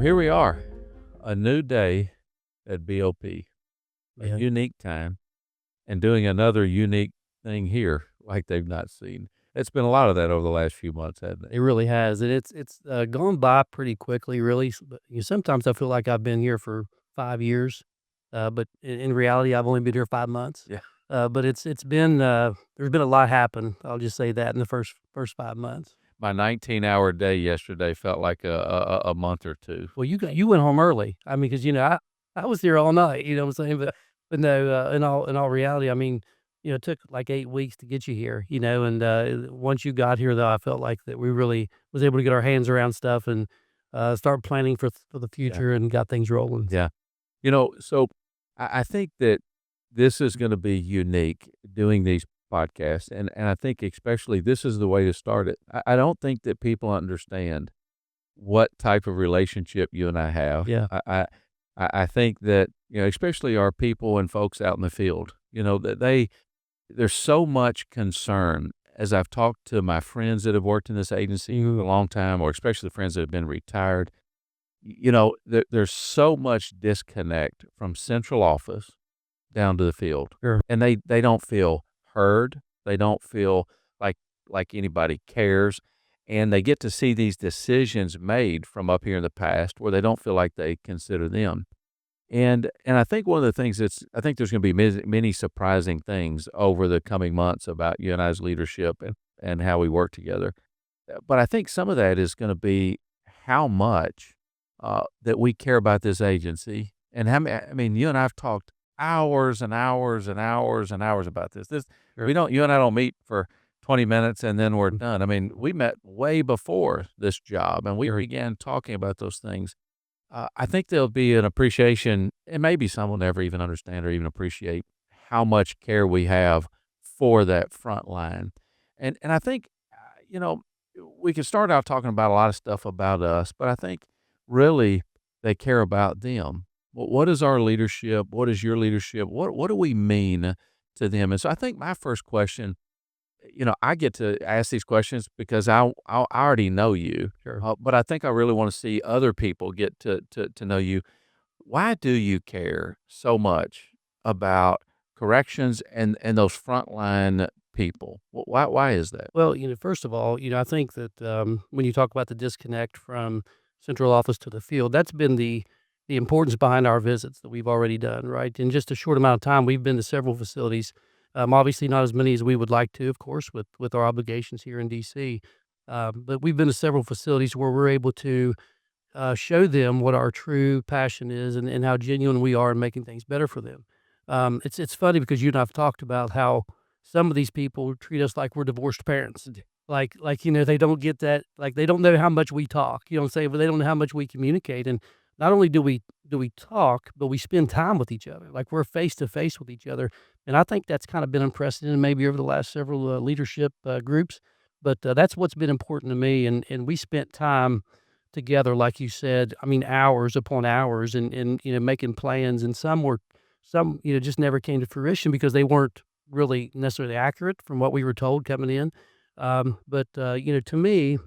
So here we are, a new day at BOP, a Yeah, unique time, and doing another unique thing here like they've not seen. It's been a lot of that over the last few months, hasn't it? it really has, and it's gone by pretty quickly, really. But sometimes I feel like I've been here for 5 years, but in reality, I've only been here 5 months. Yeah. But it's been there's been a lot happen. I'll just say that in the first 5 months. My 19-hour day yesterday felt like a month or two. Well, you went home early. I mean, because I was here all night. You know what I'm saying? But no, in all reality, I mean, it took like 8 weeks to get you here. And once you got here, though, I felt like that we really was able to get our hands around stuff and start planning for the Yeah. future and got things rolling. Yeah. So I think that this is going to be unique doing these podcasts. And I think especially this is the way to start it. I don't think that people understand what type of relationship you and I have. Yeah. I think that, especially our people and folks out in the field, that there's so much concern as I've talked to my friends that have worked in this agency for a long time, or especially the friends that have been retired. There's so much disconnect from central office down to the field, Sure. and they don't feel heard. They don't feel like anybody cares, and they get to see these decisions made from up here in the past where they don't feel like they consider them. And I think one of the things I think there's going to be many surprising things over the coming months about you and I's leadership and how we work together. But I think some of that is going to be how much that we care about this agency, and how many. I mean, you and I've talked hours and hours and hours and hours about this. Sure. You and I don't meet for 20 minutes and then we're done. I mean, we met way before this job, and we began talking about those things. I think there'll be an appreciation, and maybe some will never even understand or even appreciate how much care we have for that front line. And I think, you know, we could start out talking about a lot of stuff about us, but I think really they care about them. What is our leadership? What is your leadership? What do we mean to them? And so I think my first question, I get to ask these questions because I already know you, Sure. but I think I really want to see other people get to know you. Why do you care so much about corrections and those frontline people? Why is that? Well, first of all, I think that when you talk about the disconnect from central office to the field, that's been the importance behind our visits that we've already done, right? In just a short amount of time, we've been to several facilities. Obviously, not as many as we would like to, of course, with our obligations here in D.C. But we've been to several facilities where we're able to show them what our true passion is and how genuine we are in making things better for them. It's funny because you and I've talked about how some of these people treat us like we're divorced parents. Like they don't get that, like they don't know how much we talk. You know what I'm saying? But they don't know how much we communicate. And not only do we talk, but we spend time with each other. Like we're face to face with each other. And I think that's kind of been unprecedented maybe over the last several leadership groups. But that's what's been important to me. And we spent time together, like you said, I mean, hours upon hours and making plans, and some just never came to fruition because they weren't really necessarily accurate from what we were told coming in. But to me,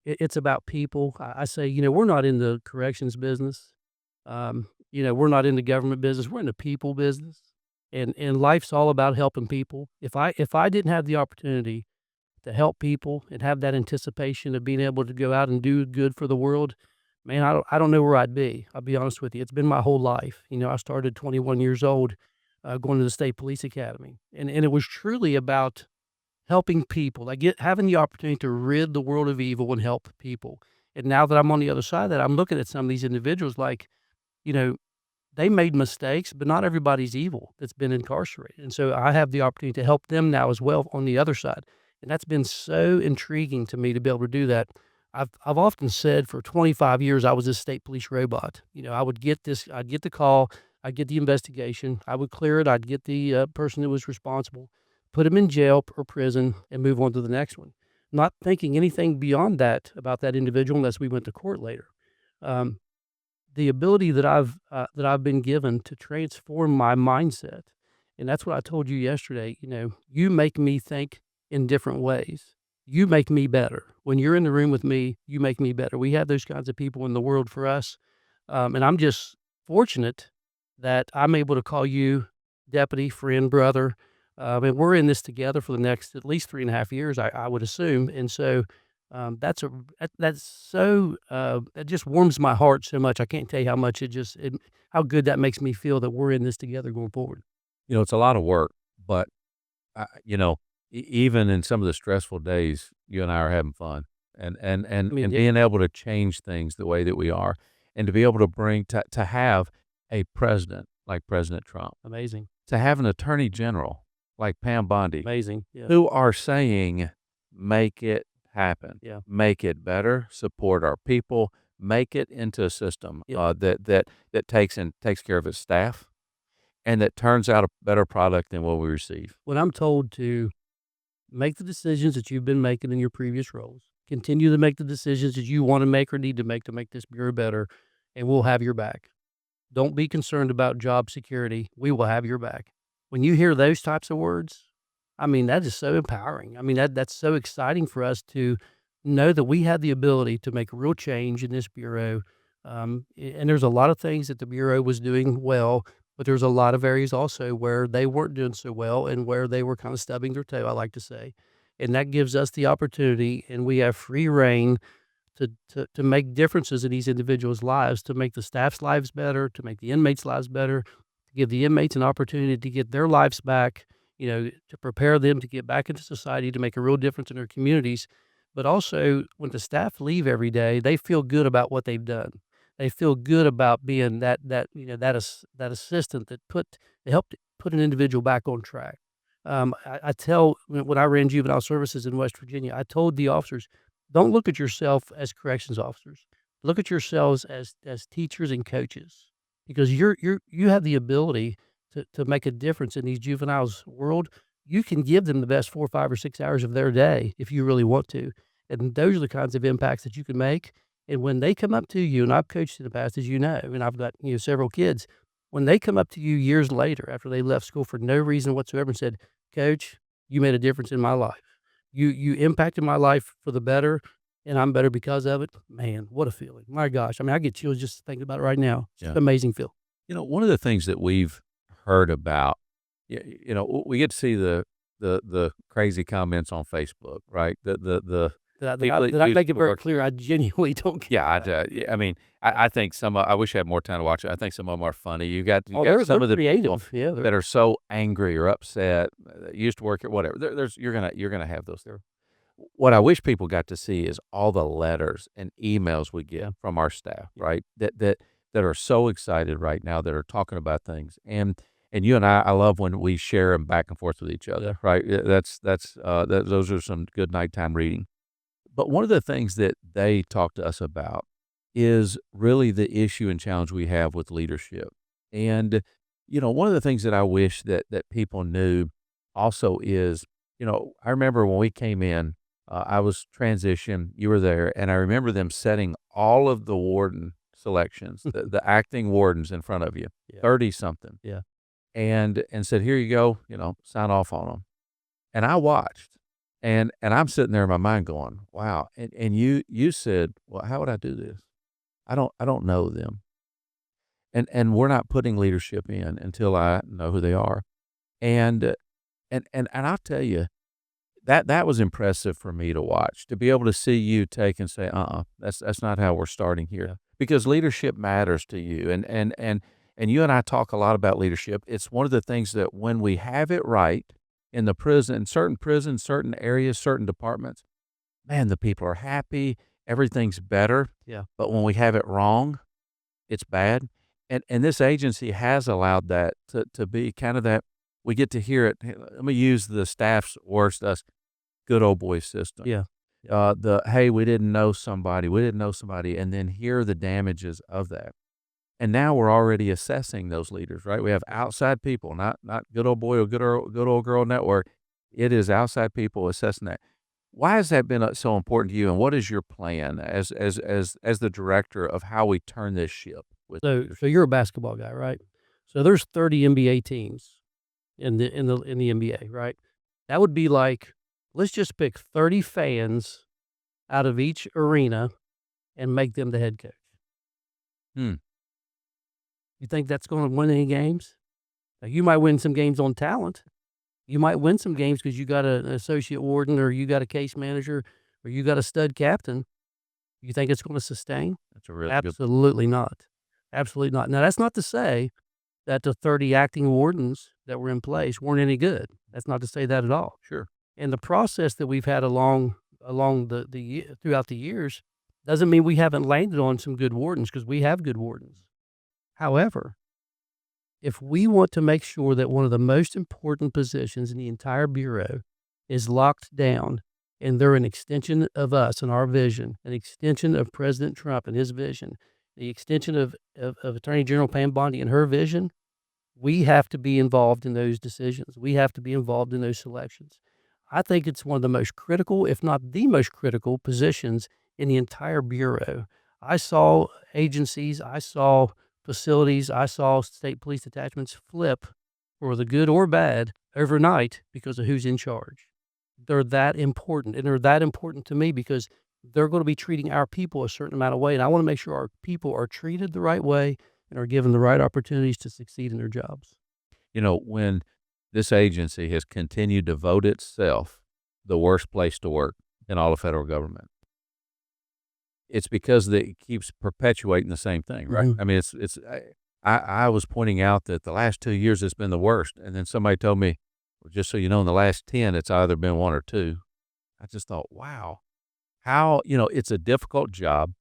it's about people. I say, we're not in the corrections business. We're not in the government business. We're in the people business, and life's all about helping people. If I didn't have the opportunity to help people and have that anticipation of being able to go out and do good for the world, man, I don't know where I'd be. I'll be honest with you. It's been my whole life. I started 21 years old, going to the State Police Academy, and it was truly about helping people. Like having the opportunity to rid the world of evil and help people. And now that I'm on the other side of that, I'm looking at some of these individuals like, you know, they made mistakes, but not everybody's evil that's been incarcerated. And so I have the opportunity to help them now as well on the other side. And that's been so intriguing to me to be able to do that. I've often said for 25 years I was a state police robot. I'd get the call, I'd get the investigation, I would clear it, I'd get the person that was responsible, put him in jail or prison, and move on to the next one. Not thinking anything beyond that about that individual unless we went to court later. Um, the ability that I've been given to transform my mindset, and that's what I told you yesterday. You make me think in different ways. you make me better. When you're in the room with me, you make me better. We have those kinds of people in the world for us. And I'm just fortunate that I'm able to call you deputy, friend, brother. And we're in this together for the next at least 3.5 years, I would assume. And so that's so that just warms my heart so much. I can't tell you how much how good that makes me feel that we're in this together going forward. It's a lot of work, but even in some of the stressful days, you and I are having fun I mean, and being able to change things the way that we are, and to be able to bring to have a president like President Trump, amazing, to have an attorney general like Pam Bondi, amazing. Yeah, who are saying, "Make it happen, yeah, make it better, support our people, make it into a system yeah. that takes care of its staff, and that turns out a better product than what we receive." When I'm told to make the decisions that you've been making in your previous roles, continue to make the decisions that you want to make or need to make this bureau better, and we'll have your back. Don't be concerned about job security. We will have your back. When you hear those types of words, I mean, that is so empowering. I mean, that's so exciting for us to know that we have the ability to make real change in this bureau. And there's a lot of things that the bureau was doing well, but there's a lot of areas also where they weren't doing so well and where they were kind of stubbing their toe, I like to say. And that gives us the opportunity, and we have free reign to make differences in these individuals' lives, to make the staff's lives better, to make the inmates' lives better, to give the inmates an opportunity to get their lives back, to prepare them to get back into society, to make a real difference in their communities. But also, when the staff leave every day, they feel good about what they've done. They feel good about being that assistant that helped put an individual back on track. I tell when I ran juvenile services in West Virginia, I told the officers, don't look at yourself as corrections officers. Look at yourselves as teachers and coaches, because you have the ability to make a difference in these juveniles' world. You can give them the best 4, 5, or 6 hours of their day if you really want to, and those are the kinds of impacts that you can make. And when they come up to you, and I've coached in the past, as you know, and I've got several kids, when they come up to you years later after they left school for no reason whatsoever and said, "Coach, you made a difference in my life. You impacted my life for the better, and I'm better because of it." Man, what a feeling. My gosh. I mean, I get chills just thinking about it right now. It's Yeah. an amazing feel. One of the things that we've heard about, we get to see the crazy comments on Facebook, right? The people that Did I use make it very work. clear? I genuinely don't care. Yeah, yeah, I mean, I think I wish I had more time to watch it. I think some of them are funny. You Oh, got some they're of the people creative. Yeah, that are so angry or upset, used to work at whatever. There's you're gonna have those there. What I wish people got to see is all the letters and emails we yeah, get from our staff, yeah, right? That are so excited right now, that are talking about things, and you and I love when we share them back and forth with each yeah. other, right? Those are some good nighttime reading. But one of the things that they talk to us about is really the issue and challenge we have with leadership. And, one of the things that I wish that people knew also is, I remember when we came in, I was transition, you were there, and I remember them setting all of the warden selections, the acting wardens in front of you, Yeah, 30 something, yeah. and said, "Here you go, sign off on them." And I watched, and I'm sitting there in my mind going, "Wow." And you said, "Well, how would I do this? I don't know them." And we're not putting leadership in until I know who they are. And and I'll tell you, that was impressive for me to watch, to be able to see you take and say, that's not how we're starting Yeah. here." Because leadership matters to you. And you and I talk a lot about leadership. It's one of the things that when we have it right in certain prisons, certain areas, certain departments, man, the people are happy, everything's better. Yeah. But when we have it wrong, it's bad. And this agency has allowed that to be kind of that. We get to hear it. Hey, let me use the staff's worst, us good old boy system. Yeah. Hey, we didn't know somebody, and then hear the damages of that. And now we're already assessing those leaders, right? We have outside people, not good old boy or good old girl network. It is outside people assessing that. Why has that been so important to you, and what is your plan as the director of how we turn this ship with So leadership? you're a basketball guy, right? So there's 30 NBA teams in the NBA, right? That would be like let's just pick 30 fans out of each arena and make them the head coach. Hmm. You think that's gonna win any games? Now, you might win some games on talent. You might win some games because you got an associate warden or you got a case manager or you got a stud captain. You think it's gonna sustain? That's a really good. Absolutely not. Absolutely not. Now, that's not to say that the 30 acting wardens that were in place weren't any good. That's not to say that at all. Sure. And the process that we've had along throughout the years doesn't mean we haven't landed on some good wardens, because we have good wardens. However, if we want to make sure that one of the most important positions in the entire Bureau is locked down and they're an extension of us and our vision, an extension of President Trump and his vision, the extension of Attorney General Pam Bondi and her vision, we have to be involved in those decisions. We have to be involved in those selections. I think it's one of the most critical, if not the most critical, positions in the entire Bureau. I saw agencies, I saw facilities, I saw state police detachments flip, for the good or bad, overnight because of who's in charge. They're that important, and they're that important to me because they're going to be treating our people a certain amount of way, and I want to make sure our people are treated the right way and are given the right opportunities to succeed in their jobs. When this agency has continued to vote itself the worst place to work in all of federal government, it's because it keeps perpetuating the same thing, right? Mhm. I mean, I was pointing out that the last 2 years it's been the worst, and then somebody told me, well, just so you know, in the last 10, it's either been 1 or 2. I just thought, wow, how, it's a difficult job.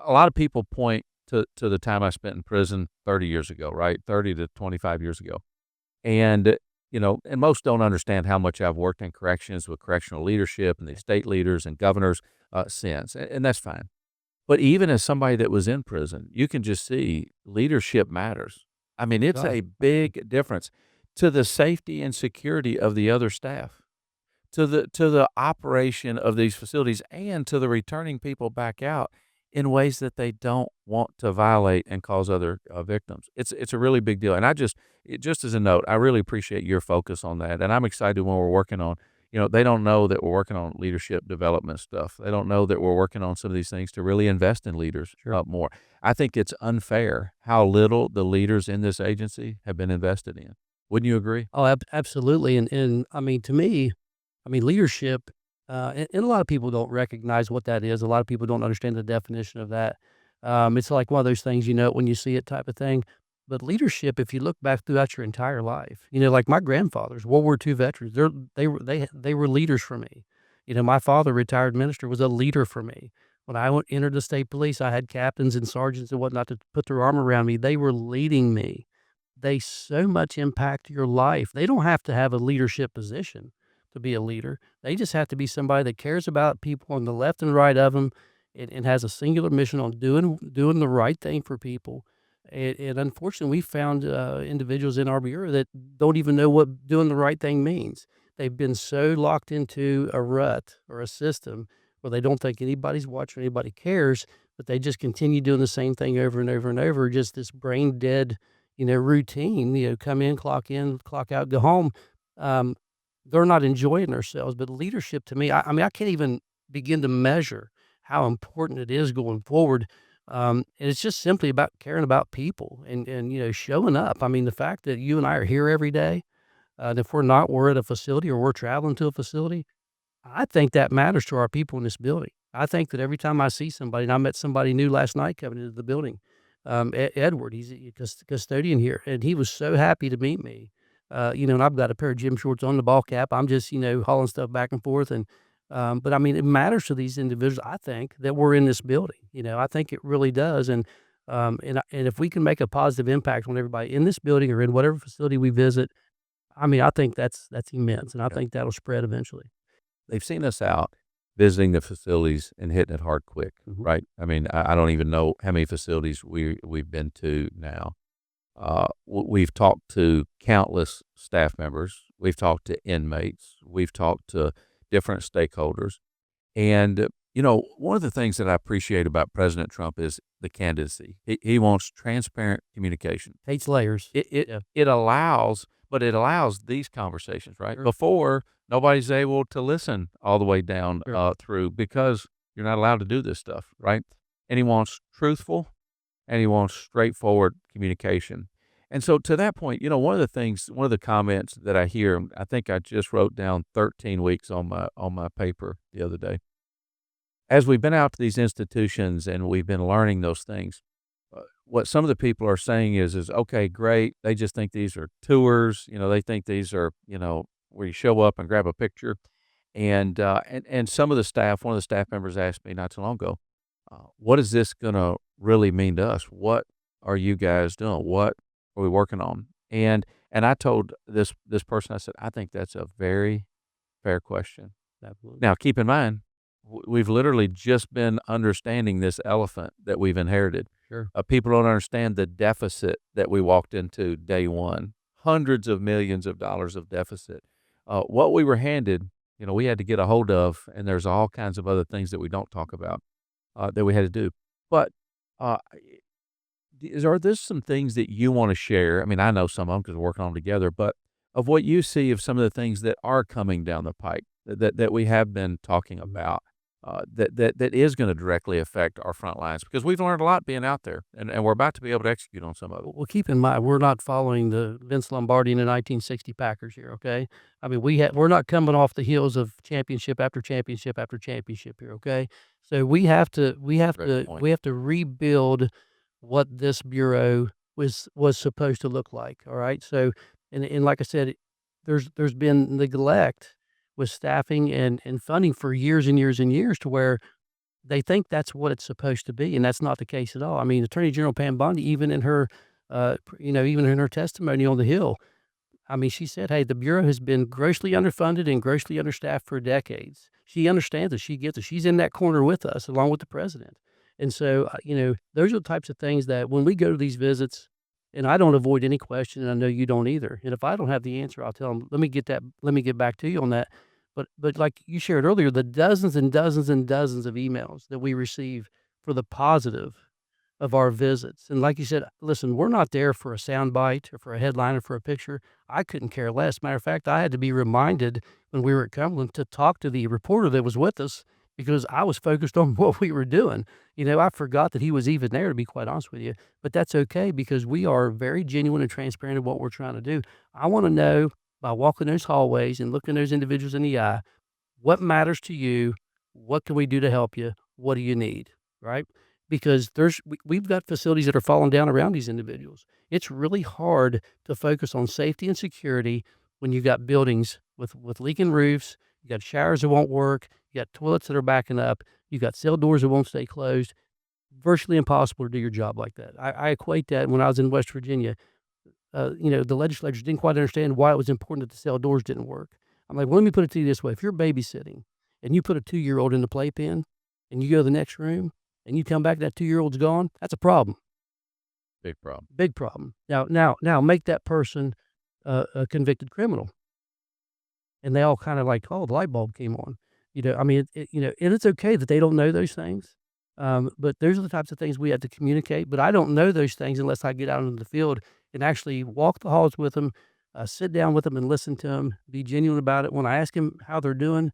A lot of people point to the time I spent in prison 30 years ago, right? 30 to 25 years ago. And, and most don't understand how much I've worked in corrections with correctional leadership and the state leaders and governors since, and that's fine. But even as somebody that was in prison, you can just see leadership matters. I mean, it's God. a big difference to the safety and security of the other staff, to the operation of these facilities, and to the returning people back out in ways that they don't want to violate and cause other victims. It's a really big deal. And just as a note, I really appreciate your focus on that. And I'm excited when we're working on, they don't know that we're working on leadership development stuff. They don't know that we're working on some of these things to really invest in leaders Sure. more. I think it's unfair how little the leaders in this agency have been invested in. Wouldn't you agree? Oh, absolutely, and I mean, to me, I mean, leadership, and a lot of people don't recognize what that is. A lot of people don't understand the definition of that. It's like one of those things, you know it when you see it type of thing. But leadership, if you look back throughout your entire life, like my grandfathers, World War II veterans, they were leaders for me. My father, retired minister, was a leader for me. When I entered the state police, I had captains and sergeants and whatnot to put their arm around me. They were leading me. They so much impact your life. They don't have to have a leadership position to be a leader. They just have to be somebody that cares about people on the left and right of them, and has a singular mission on doing the right thing for people. And unfortunately, we found individuals in our bureau that don't even know what doing the right thing means. They've been so locked into a rut or a system where they don't think anybody's watching, anybody cares, but they just continue doing the same thing over and over and over, just this brain dead, routine, come in, clock out, go home. Um, they're not enjoying themselves. But leadership to me, I mean, I can't even begin to measure how important it is going forward. And it's just simply about caring about people and showing up. I mean, the fact that you and I are here every day, and if we're not, we're at a facility or we're traveling to a facility. I think that matters to our people in this building. I think that every time I see somebody, and I met somebody new last night coming into the building, Edward, he's a custodian here, and he was so happy to meet me. And I've got a pair of gym shorts on, the ball cap. I'm just, hauling stuff back and forth. But I mean, it matters to these individuals, I think, that we're in this building. I think it really does. And if we can make a positive impact on everybody in this building or in whatever facility we visit, I mean, I think that's immense. And I think that'll spread eventually. They've seen us out visiting the facilities and hitting it hard quick, Mhm. right? I mean, I don't even know how many facilities we've been to now. We've talked to countless staff members. We've talked to inmates. We've talked to different stakeholders. And, one of the things that I appreciate about President Trump is the candidacy. He wants transparent communication. Hates layers. It, it, Yeah. it allows but it allows these conversations, right? Sure. Before, nobody's able to listen all the way down, Sure. through because you're not allowed to do this stuff, right? And he wants truthful and he wants straightforward communication. And so to that point, one of the comments that I hear, I think I just wrote down 13 weeks on my paper the other day. As we've been out to these institutions and we've been learning those things, what some of the people are saying is okay, great. They just think these are tours. They think these are, where you show up and grab a picture. And some of the staff, one of the staff members asked me not too long ago, what is this going to really mean to us? What are you guys doing? What are we working on? And I told this person, I said, I think that's a very fair question. Absolutely. Now, keep in mind, we've literally just been understanding this elephant that we've inherited. Sure. People don't understand the deficit that we walked into day one, hundreds of millions of dollars of deficit. What we were handed, we had to get a hold of, and there's all kinds of other things that we don't talk about that we had to do. But uh, are there some things that you want to share? I mean, I know some of them because we're working on them together, but of what you see of some of the things that are coming down the pike that we have been talking about, that is going to directly affect our front lines because we've learned a lot being out there, and we're about to be able to execute on some of it. Well, keep in mind, we're not following the Vince Lombardi and the 1960 Packers here, okay? I mean, we're not coming off the heels of championship after championship after championship here, okay? So Great point. we have to rebuild what this bureau was supposed to look like, all right? So, and like I said, there's been neglect with staffing and funding for years and years and years to where they think that's what it's supposed to be, and that's not the case at all. I mean, Attorney General Pam Bondi, even in her, even in her testimony on the Hill, I mean, she said, "Hey, the bureau has been grossly underfunded and grossly understaffed for decades." She understands it. She gets it. She's in that corner with us, along with the president. And so, those are the types of things that when we go to these visits, and I don't avoid any question, and I know you don't either. And if I don't have the answer, I'll tell them, "Let me get that. Let me get back to you on that." But like you shared earlier, the dozens and dozens and dozens of emails that we receive for the positive of our visits. And like you said, listen, we're not there for a soundbite or for a headline or for a picture. I couldn't care less. Matter of fact, I had to be reminded when we were at Cumberland to talk to the reporter that was with us because I was focused on what we were doing. I forgot that he was even there, to be quite honest with you. But that's okay because we are very genuine and transparent in what we're trying to do. I want to know by walking those hallways and looking those individuals in the eye, what matters to you? What can we do to help you? What do you need? Right? Because we've got facilities that are falling down around these individuals. It's really hard to focus on safety and security when you've got buildings with leaking roofs, you got showers that won't work, you got toilets that are backing up, you got cell doors that won't stay closed. Virtually impossible to do your job like that. I equate that when I was in West Virginia. The legislators didn't quite understand why it was important that the cell doors didn't work. I'm like, well, let me put it to you this way. If you're babysitting and you put a 2-year-old in the playpen and you go to the next room and you come back, that 2-year-old's gone, that's a problem. Big problem. Big problem. Now make that person a convicted criminal. And they all kind of like, oh, the light bulb came on. I mean, and it's okay that they don't know those things. But those are the types of things we have to communicate. But I don't know those things unless I get out into the field and actually walk the halls with them, sit down with them and listen to them, be genuine about it. When I ask them how they're doing,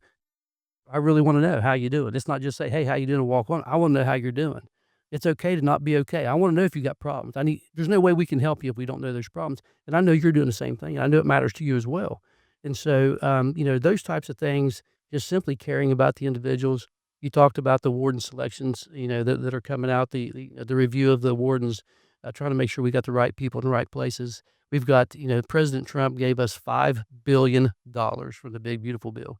I really want to know how you doing. It's not just say, hey, how you doing and walk on. I want to know how you're doing. It's okay to not be okay. I want to know if you got problems. There's no way we can help you if we don't know those problems. And I know you're doing the same thing. I know it matters to you as well. And so, those types of things, just simply caring about the individuals. You talked about the warden selections, that are coming out, the review of the wardens, trying to make sure we got the right people in the right places. We've got, President Trump gave us $5 billion for the big, beautiful bill.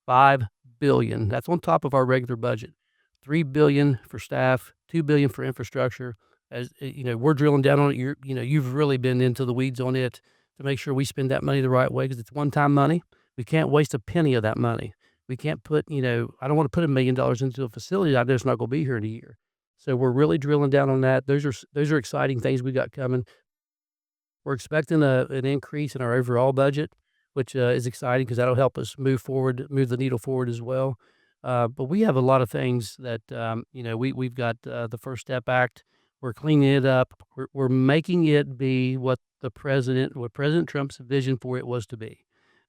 $5 billion. That's on top of our regular budget. $3 billion for staff, $2 billion for infrastructure. As we're drilling down on it. You've really been into the weeds on it to make sure we spend that money the right way because it's one-time money. We can't waste a penny of that money. We can't put, I don't want to put $1 million into a facility I know it's not going to be here in a year. So we're really drilling down on that. Those are exciting things we got coming. We're expecting an increase in our overall budget, which is exciting because that'll help us move the needle forward as well. But we have a lot of things that, we've got the First Step Act. We're cleaning it up. We're making it be what President Trump's vision for it was to be.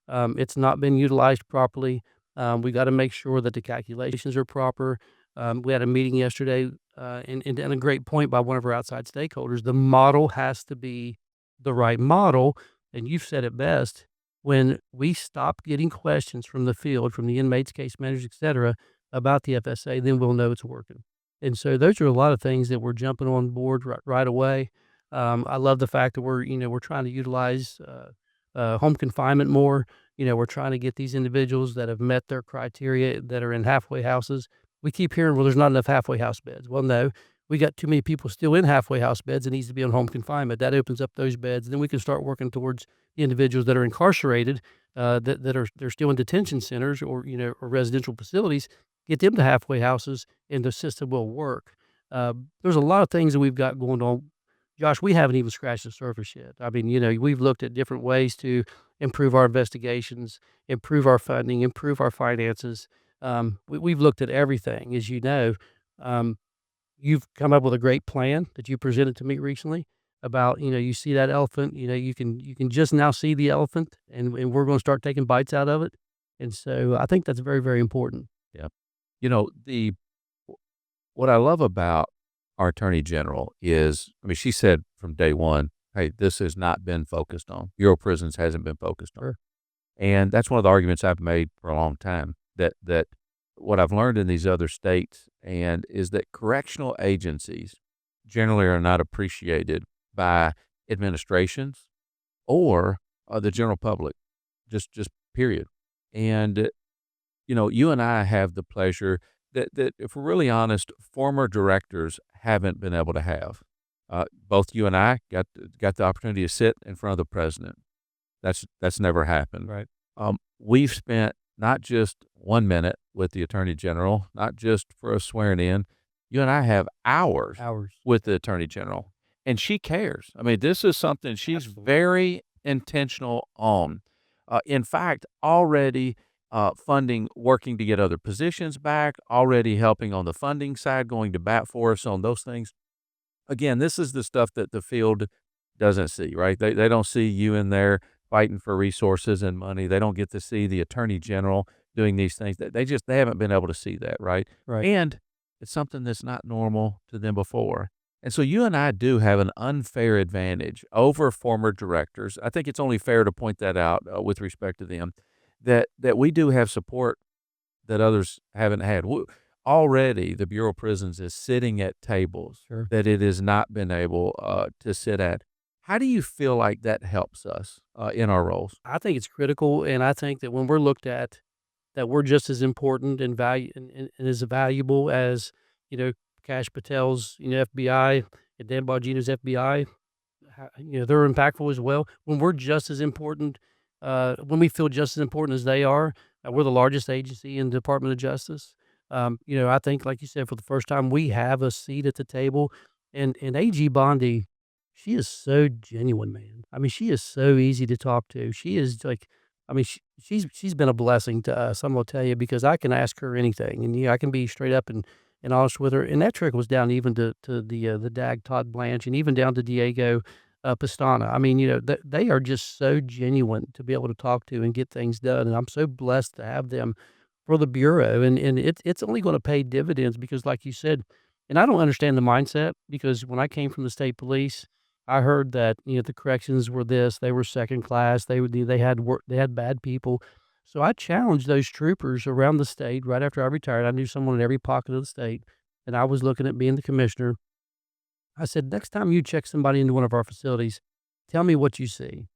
It's not been utilized properly. We got to make sure that the calculations are proper. We had a meeting yesterday, and a great point by one of our outside stakeholders. The model has to be the right model, and you've said it best. When we stop getting questions from the field, from the inmates, case managers, et cetera, about the FSA, then we'll know it's working. And so those are a lot of things that we're jumping on board right away. I love the fact that we're trying to utilize home confinement more. We're trying to get these individuals that have met their criteria that are in halfway houses. We keep hearing, well, there's not enough halfway house beds. Well, no, we got too many people still in halfway house beds. It needs to be on home confinement. That opens up those beds. Then we can start working towards the individuals that are incarcerated, they're still in detention centers or residential facilities. Get them to halfway houses, and the system will work. There's a lot of things that we've got going on. Josh, we haven't even scratched the surface yet. I mean, we've looked at different ways to improve our investigations, improve our funding, improve our finances. We've looked at everything, as you know. Um, you've come up with a great plan that you presented to me recently about, you see that elephant, you can just now see the elephant, and we're going to start taking bites out of it. And so I think that's very, very important. Yeah. The what I love about our attorney general is, I mean, she said from day one, "Hey, this has not been focused on. Bureau of Prisons hasn't been focused on." Sure. And that's one of the arguments I've made for a long time, that what I've learned in these other states and is that correctional agencies generally are not appreciated by administrations or the general public, just period. And you and I have the pleasure that if we're really honest, former directors haven't been able to have. Both you and I got the opportunity to sit in front of the president. That's never happened. Right. We've spent not just 1 minute with the attorney general, not just for a swearing in. You and I have hours Hours. with the attorney general, and she cares. I mean, this is something she's Absolutely. very intentional on. In fact, already funding, working to get other positions back, already helping on the funding side, going to bat for us on those things. Again, this is the stuff that the field doesn't see, right? They don't see you in there fighting for resources and money. They don't get to see the attorney general doing these things. They haven't been able to see that, right? Right. And it's something that's not normal to them before. And so you and I do have an unfair advantage over former directors. I think it's only fair to point that out with respect to them, that we do have support that others haven't had. Already, the Bureau of Prisons is sitting at tables Sure. that it has not been able to sit at. How do you feel like that helps us in our roles? I think it's critical, and I think that when we're looked at, that we're just as important and and as valuable as, Kash Patel's, FBI, and Dan Bongino's FBI. They're impactful as well. When we're just as important, when we feel just as important as they are, we're the largest agency in the Department of Justice. I think, like you said, for the first time, we have a seat at the table. And AG Bondi, she is so genuine, man. I mean, she is so easy to talk to. She is like, I mean, she's been a blessing to us. I'm gonna tell you because I can ask her anything, and I can be straight up and honest with her. And that trickles down even to the DAG Todd Blanche, and even down to Diego Pastana. I mean, they are just so genuine to be able to talk to and get things done. And I'm so blessed to have them for the bureau. And it's only going to pay dividends because, like you said, and I don't understand the mindset because when I came from the state police, I heard that the corrections were this, they were second class, they had work, they had bad people. So I challenged those troopers around the state right after I retired. I knew someone in every pocket of the state, and I was looking at being the commissioner. I said, next time you check somebody into one of our facilities, tell me what you see.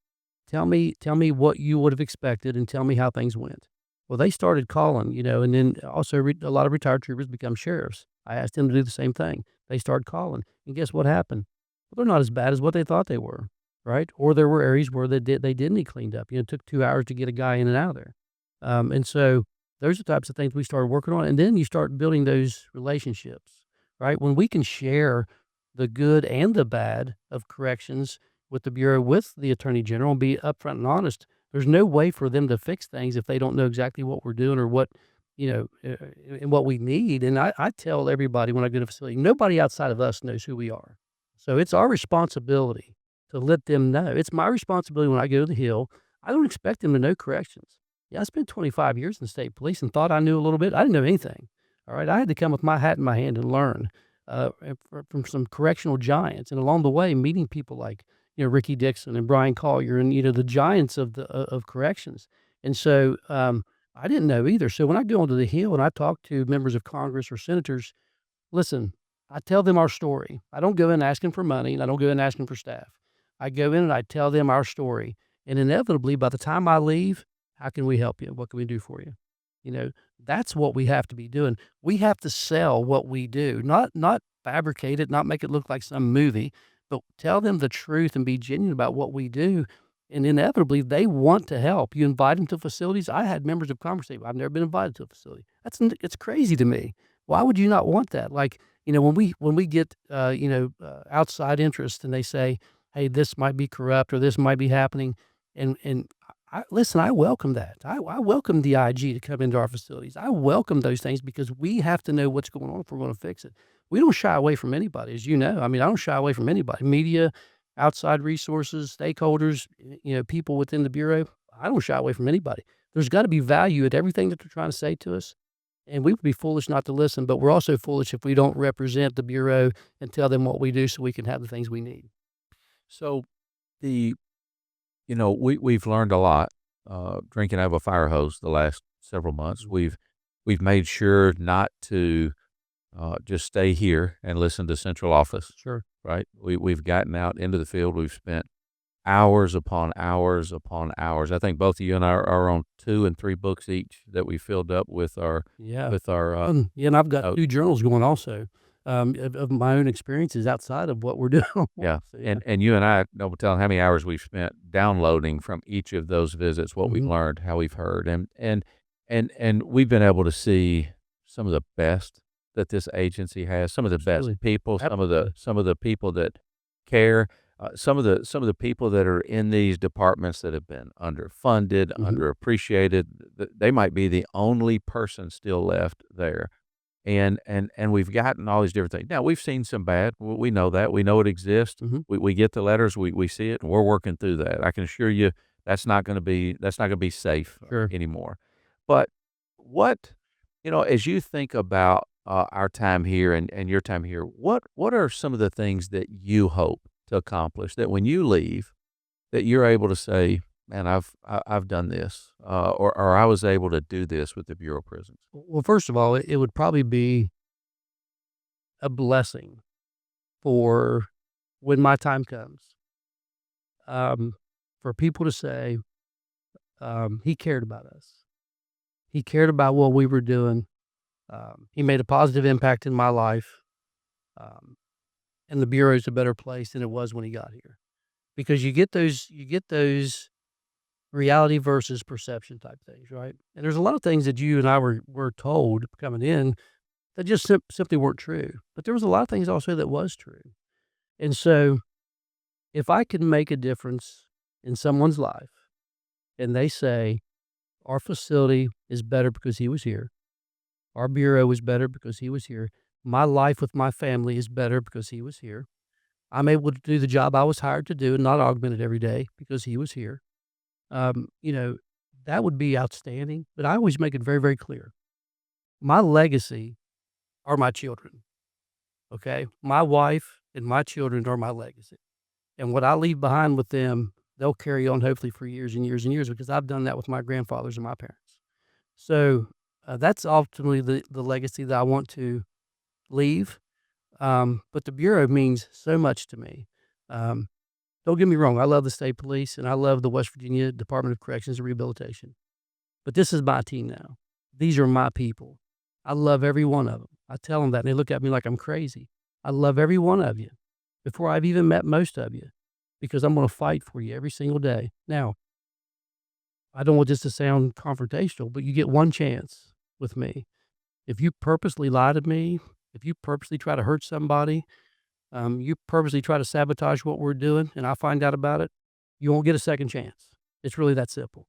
Tell me what you would have expected and tell me how things went. Well, they started calling, and then also a lot of retired troopers become sheriffs. I asked them to do the same thing. They started calling. And guess what happened? Well, they're not as bad as what they thought they were, right? Or there were areas where they did need cleaned up. It took 2 hours to get a guy in and out of there. And so those are the types of things we started working on. And then you start building those relationships, right? When we can share the good and the bad of corrections with the Bureau, with the Attorney General, and be upfront and honest. There's no way for them to fix things if they don't know exactly what we're doing or what, and what we need. And I tell everybody when I go to a facility, nobody outside of us knows who we are. So it's our responsibility to let them know. It's my responsibility when I go to the Hill. I don't expect them to know corrections. Yeah, I spent 25 years in the state police and thought I knew a little bit. I didn't know anything. All right. I had to come with my hat in my hand and learn from some correctional giants. And along the way, meeting people like, Ricky Dixon and Brian Collier and, the giants of corrections. And so I didn't know either. So when I go onto the Hill and I talk to members of Congress or senators, listen, I tell them our story. I don't go in asking for money, and I don't go in asking for staff. I go in and I tell them our story. And inevitably, by the time I leave, how can we help you? What can we do for you? You know, that's what we have to be doing. We have to sell what we do, not fabricate it, not make it look like some movie, but tell them the truth and be genuine about what we do. And inevitably, they want to help. You invite them to facilities. I had members of Congress say, "I've never been invited to a facility." It's crazy to me. Why would you not want that? Like, when we get outside interest and they say, "Hey, this might be corrupt or this might be happening," and listen, I welcome that. I welcome the IG to come into our facilities. I welcome those things because we have to know what's going on if we're going to fix it. We don't shy away from anybody, as you know. I mean, I don't shy away from anybody. Media, outside resources, stakeholders, people within the bureau. I don't shy away from anybody. There's got to be value at everything that they're trying to say to us. And we would be foolish not to listen, but we're also foolish if we don't represent the bureau and tell them what we do so we can have the things we need. So the we've learned a lot, drinking out of a fire hose the last several months. We've made sure not to, just stay here and listen to central office, Sure. right? We've gotten out into the field. We've spent hours upon hours upon hours. I think both of you and I are on 2 and 3 books each that we filled up with our Yeah. with our, Yeah, and I've got notes. 2 journals going also, of my own experiences outside of what we're doing. Yeah, So, yeah. and you and I, no telling how many hours we've spent downloading from each of those visits, what we've Mhm. learned, how we've heard, and we've been able to see some of the best that this agency has, some of the best Absolutely. people, Absolutely. some of the people that care, some of the people that are in these departments that have been underfunded, Mhm. underappreciated. They might be the only person still left there. And we've gotten all these different things. Now, we've seen some bad, we know that, we know it exists, Mhm. we get the letters, we see it, and we're working through that. I can assure you that's not gonna be safe, Sure. anymore. But what as you think about, our time here and your time here, what are some of the things that you hope to accomplish that when you leave, that you're able to say, "Man, I've done this," or "I was able to do this with the Bureau of Prisons?" Well, first of all, it would probably be a blessing for when my time comes, um, for people to say, "He cared about us. He cared about what we were doing. He made a positive impact in my life, um, and the bureau is a better place than it was when he got here." Because you get those reality versus perception type things, right? And there's a lot of things that you and I were told coming in that just simply weren't true. But there was a lot of things also that was true. And so if I can make a difference in someone's life and they say, our facility is better because he was here, our bureau is better because he was here, my life with my family is better because he was here, I'm able to do the job I was hired to do and not augment it every day because he was here. Um, you know, that would be outstanding. But I always make it very, very clear. My legacy are my children. Okay. My wife and my children are my legacy. And what I leave behind with them, they'll carry on hopefully for years and years and years because I've done that with my grandfathers and my parents. So that's ultimately the legacy that I want to leave. But the Bureau means so much to me. Um, don't get me wrong. I love the state police and I love the West Virginia Department of Corrections and Rehabilitation. But this is my team now. These are my people. I love every one of them. I tell them that, and they look at me like I'm crazy. I love every one of you before I've even met most of you because I'm going to fight for you every single day. Now, I don't want this to sound confrontational, but you get one chance with me. If you purposely lie to me, if you purposely try to hurt somebody, you purposely try to sabotage what we're doing, and I find out about it, you won't get a second chance. It's really that simple.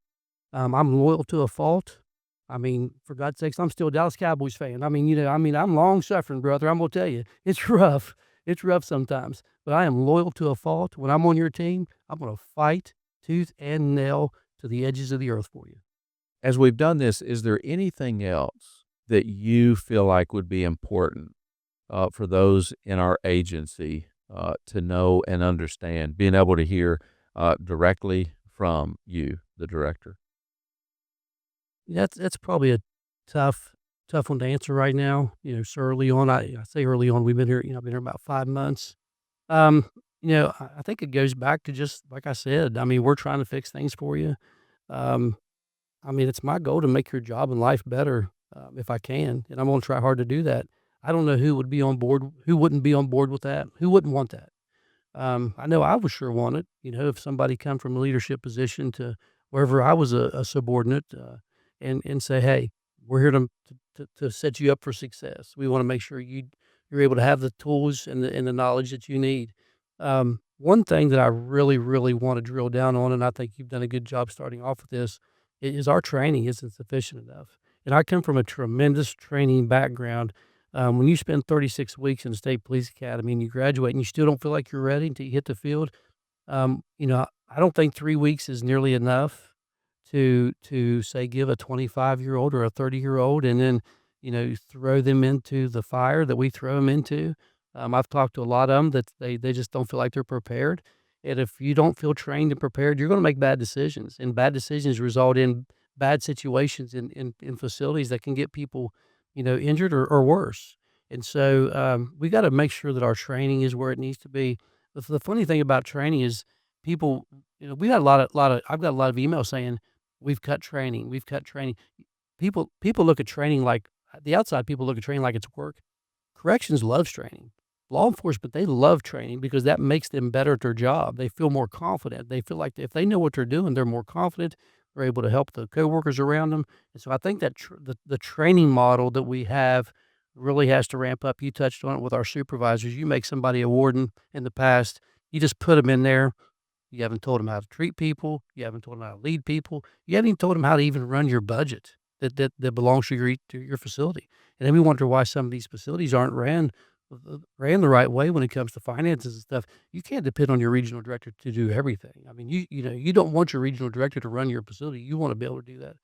I'm loyal to a fault. I mean, for God's sakes, I'm still a Dallas Cowboys fan. I mean, I'm long suffering, brother. I'm gonna tell you, it's rough. It's rough sometimes, but I am loyal to a fault. When I'm on your team, I'm gonna fight tooth and nail to the edges of the earth for you. As we've done this, is there anything else that you feel like would be important for those in our agency to know and understand, being able to hear directly from you, the director? That's probably a tough tough one to answer right now, so early on. I say early on, we've been here, I've been here about 5 months. Um, I think it goes back to just like I said, I mean, we're trying to fix things for you. Um, I mean, it's my goal to make your job and life better, if I can, and I'm gonna try hard to do that. I don't know who wouldn't be on board with that, who wouldn't want that. I know I would sure want it, if somebody come from a leadership position to wherever I was a subordinate, and say, "Hey, we're here to set you up for success. We wanna make sure you're able to have the tools and the knowledge that you need." One thing that I really, really wanna drill down on, and I think you've done a good job starting off with this, is our training isn't sufficient enough. And I come from a tremendous training background. When you spend 36 weeks in the state police academy and you graduate and you still don't feel like you're ready until you hit the field, I don't think 3 weeks is nearly enough to say give a 25-year-old or a 30-year-old and then, throw them into the fire that we throw them into. I've talked to a lot of them that they just don't feel like they're prepared. And if you don't feel trained and prepared, you're gonna make bad decisions, and bad decisions result in bad situations in facilities that can get people, injured or worse. And so, we gotta make sure that our training is where it needs to be. The funny thing about training is people, we got a lot of I've got a lot of emails saying, "We've cut training, we've cut training." People look at training like the outside people look at training like it's work. Corrections loves training. Law enforcement, they love training because that makes them better at their job. They feel more confident. They feel like if they know what they're doing, they're more confident. They're able to help the coworkers around them. And so I think that the training model that we have really has to ramp up. You touched on it with our supervisors. You make somebody a warden in the past, you just put them in there. You haven't told them how to treat people. You haven't told them how to lead people. You haven't even told them how to even run your budget that belongs to your facility. And then we wonder why some of these facilities aren't ran the right way when it comes to finances and stuff. You can't depend on your regional director to do everything. I mean, you don't want your regional director to run your facility. You want to be able to do that.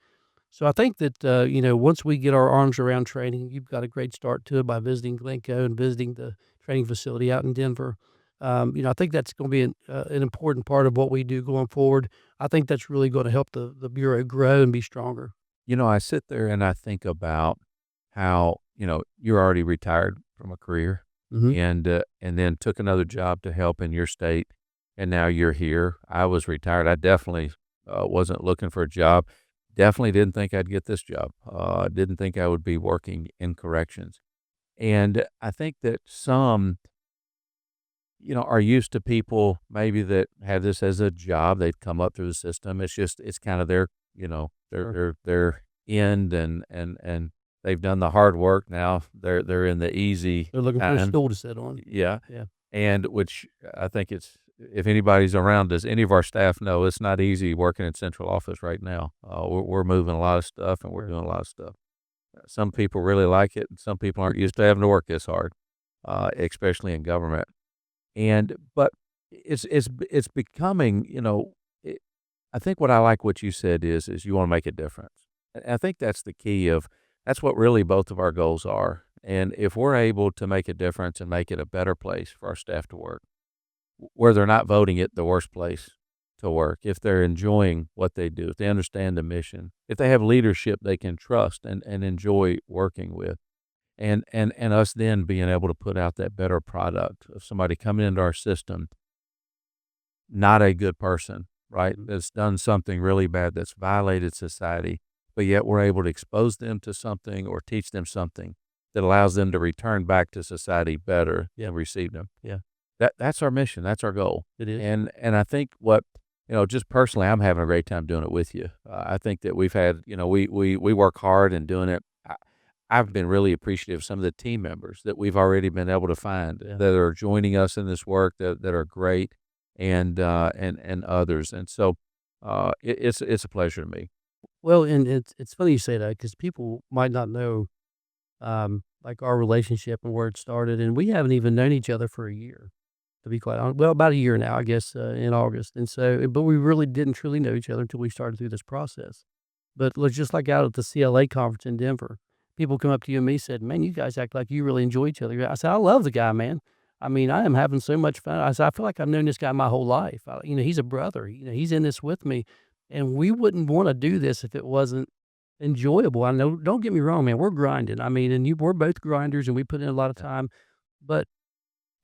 So I think that, once we get our arms around training, you've got a great start to it by visiting Glencoe and visiting the training facility out in Denver. I think that's going to be an important part of what we do going forward. I think that's really going to help the Bureau grow and be stronger. I sit there and I think about how, you're already retired from a career Hmm. and then took another job to help in your state. And now you're here. I was retired. I definitely wasn't looking for a job. Definitely didn't think I'd get this job. Didn't think I would be working in corrections. And I think that some, are used to people maybe that have this as a job. They've come up through the system. It's kind of their, Sure. their end and they've done the hard work. Now they're in the easy They're looking for a time. stool to sit on. Yeah. Yeah. And which I think if anybody's around, does any of our staff know it's not easy working in central office right now? We're moving a lot of stuff and we're doing a lot of stuff. Some people really like it and some people aren't used to having to work this hard, especially in government. But it's becoming, it I think what I like what you said is you wanna make a difference. And I think that's the key of that's what really both of our goals are. And if we're able to make a difference and make it a better place for our staff to work, where they're not voting it the worst place to work, if they're enjoying what they do, if they understand the mission, if they have leadership they can trust and enjoy working with, and us then being able to put out that better product of somebody coming into our system, not a good person, right? That's done something really bad, that's violated society, but yet we're able to expose them to something or teach them something that allows them to return back to society better Yeah. than received them. Yeah. That's our mission. That's our goal. It is. And I think just personally, I'm having a great time doing it with you. I think that we've had, we work hard and doing it. I've been really appreciative of some of the team members that we've already been able to find Yeah. that are joining us in this work that are great and others. And so, it's a pleasure to me. Well, and it's funny you say that because people might not know. like our relationship and where it started, and we haven't even known each other for a year, to be quite honest. Well, about a year now, I guess, in August, and so but we really didn't truly know each other until we started through this process. But let's just like out at the CLA conference in Denver, people come up to you and me said, "Man, you guys act like you really enjoy each other." I said, "I love the guy, man. I mean, I am having so much fun." I said, "I feel like I've known this guy my whole life. He's a brother. He's in this with me, and we wouldn't want to do this if it wasn't enjoyable." I know. Don't get me wrong, man. We're grinding. I mean, we're both grinders, and we put in a lot of Yeah. time, but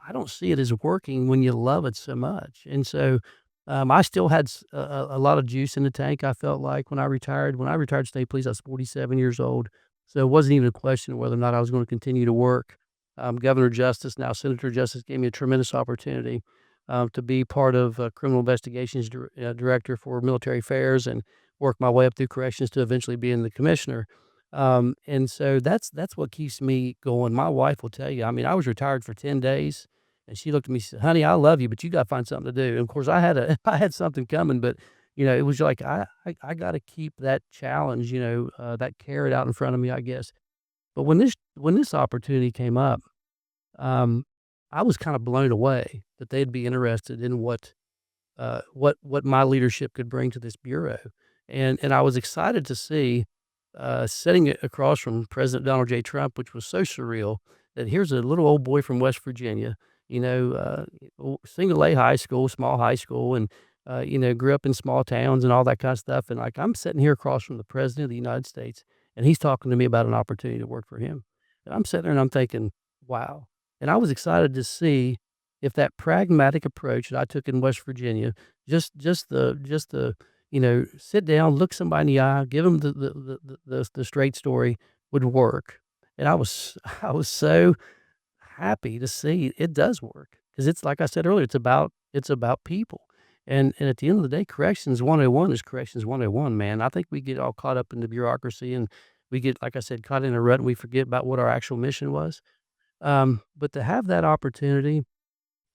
I don't see it as working when you love it so much. And so, I still had a lot of juice in the tank. I felt like when I retired. When I retired state police, I was 47 years old. So it wasn't even a question of whether or not I was going to continue to work. Governor Justice, now Senator Justice, gave me a tremendous opportunity to be part of criminal investigations director for military affairs and work my way up through corrections to eventually being the commissioner. And so that's what keeps me going. My wife will tell you. I mean, I was retired for 10 days and she looked at me and said, "Honey, I love you, but you gotta find something to do." And of course, I had a I had something coming, but, it was like, I gotta keep that challenge, that carrot out in front of me, I guess. But when this opportunity came up, um, I was kinda blown away that they'd be interested in what my leadership could bring to this bureau. And I was excited to see, sitting across from President Donald J. Trump, which was so surreal, that here's a little old boy from West Virginia, single A high school, small high school, and, grew up in small towns and all that kind of stuff. And like, I'm sitting here across from the President of the United States, and he's talking to me about an opportunity to work for him. And I'm sitting there and I'm thinking, wow. And I was excited to see if that pragmatic approach that I took in West Virginia, just the sit down, look somebody in the eye, give them the straight story would work. And I was so happy to see it does work because it's like I said earlier, it's about people. And at the end of the day, corrections 101 is corrections 101, man. I think we get all caught up in the bureaucracy and we get, like I said, caught in a rut and we forget about what our actual mission was. But to have that opportunity,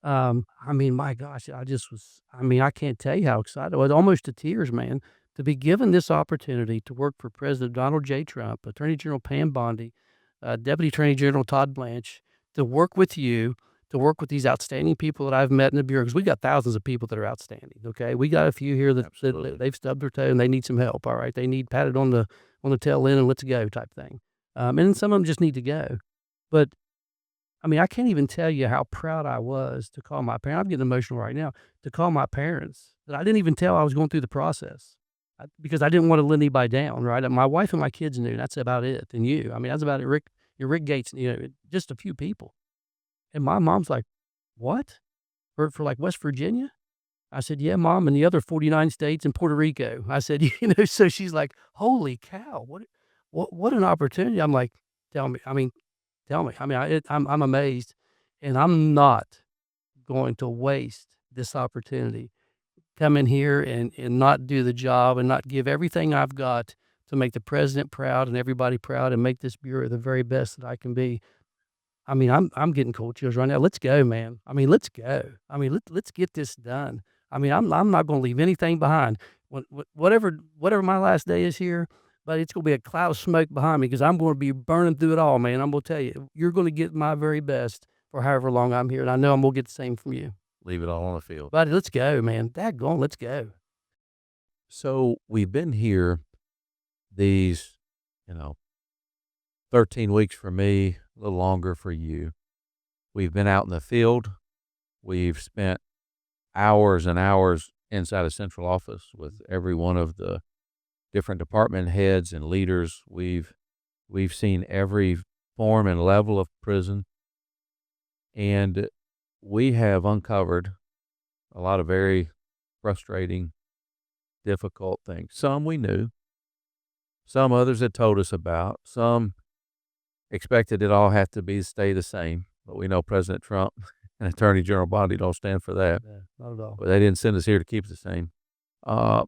I mean, my gosh, I can't tell you how excited I was, almost to tears, man, to be given this opportunity to work for President Donald J. Trump, Attorney General Pam Bondi, Deputy Attorney General Todd Blanche, to work with you, to work with these outstanding people that I've met in the bureau. Because we got thousands of people that are outstanding. Okay, we got a few here that Absolutely. they've stubbed their toe and they need some help. All right, they need patted on the tail end and let's go type thing. And then some of them just need to go, but I mean, I can't even tell you how proud I was to call my parents. I'm getting emotional right now, to call my parents that I didn't even tell I was going through the process, because I didn't wanna let anybody down, right? My wife and my kids knew, that's about it, and you. I mean, that's about it. Rick Gates, just a few people. And my mom's like, "What? For, like, West Virginia?" I said, "Yeah, mom, and the other 49 states and Puerto Rico." I said, so she's like, "Holy cow, what an opportunity." I'm like, "Tell me." I mean, tell me. I mean, I'm amazed, and I'm not going to waste this opportunity. Come in here and not do the job and not give everything I've got to make the president proud and everybody proud and make this bureau the very best that I can be. I mean, I'm getting cold chills right now. Let's go, man. I mean, let's go. I mean, let's get this done. I mean, I'm not gonna leave anything behind. Whatever my last day is here, but it's gonna be a cloud of smoke behind me because I'm gonna be burning through it all, man. I'm gonna tell you, you're gonna get my very best for however long I'm here, and I know I'm gonna get the same from you. Leave it all on the field. Buddy, let's go, man. Daggone, let's go. So we've been here these, you know, 13 weeks for me, a little longer for you. We've been out in the field. We've spent hours and hours inside a central office with every one of the different department heads and leaders. We've seen every form and level of prison, and we have uncovered a lot of very frustrating, difficult things. Some we knew, some others had told us about, some expected it all had to be stay the same. But we know President Trump and Attorney General Bondi don't stand for that. Yeah, not at all. But they didn't send us here to keep it the same. Uh,